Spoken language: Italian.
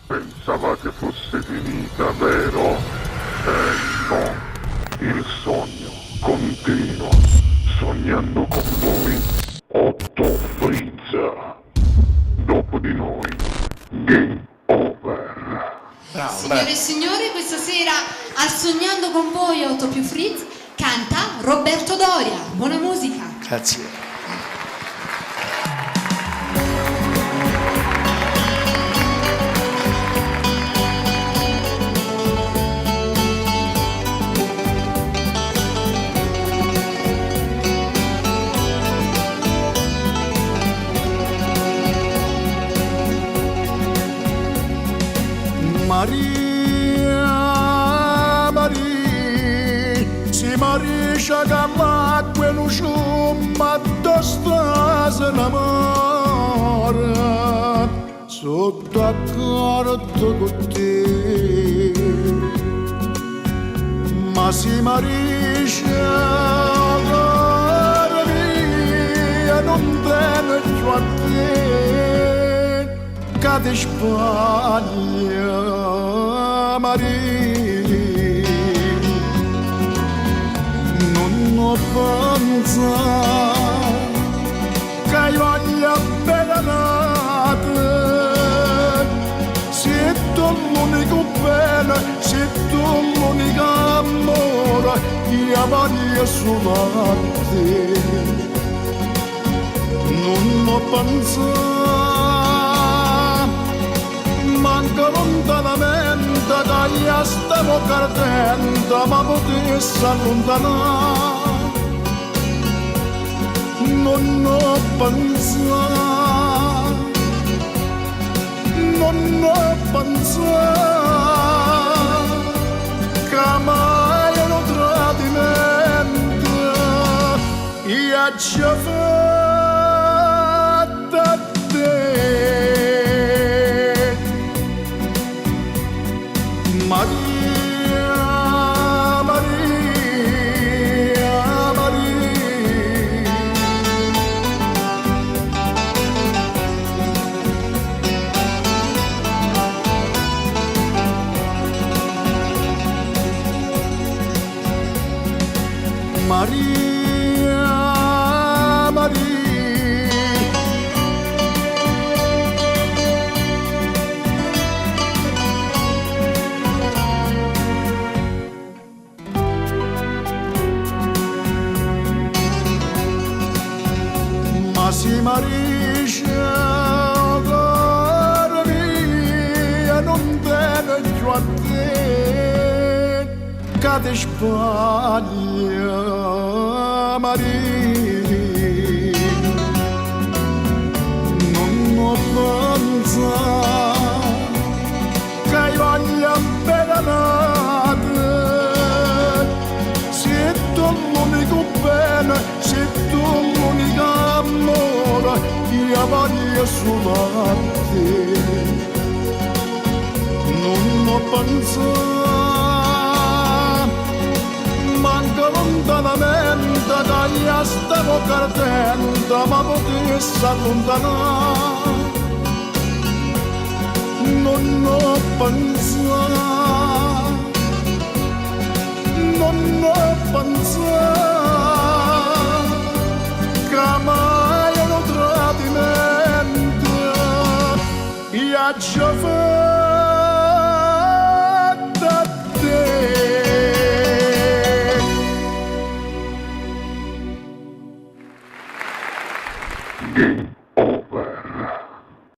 Pensavate fosse finita, vero? No, il sogno continua, sognando con voi, Otto Frizza. Dopo di noi, game over. Bravo, Signore e signori, questa sera al Sognando con voi 8 più Frizz canta Roberto Doria. Buona musica. grazie. Maria, Maria, si marisce che l'acqua non sciumma d'ostase l'amore sotto accordo con te. Ma si marisce cara mia, non viene più a te, che di Spagna, Maria, non ho pensato che io voglia benate, sei tu l'unico bene, sei tu l'unico amore, io voglio solo a te. Non ho pensato, manca lontanamente che io stavo cardendo, ma potessi allontanare. Non ho pensato, non ho pensato che mai un tradimento io ci ho fatto a te. Maria, Maria, Maria, Maria, Maria. Ma si marisce cara mia, non viene più a te, che di Spagna, Maria, non ho pensato che io voglia benate, sei tu l'unico bene, sei tu l'unico amore, io voglio solo a te. Non ho pensato, manca lontanamente che io stavo cardendo, ma potessi allontanare. Non ho pensato, non ho pensato che mai un tradimento io ci ho fatto a te. Game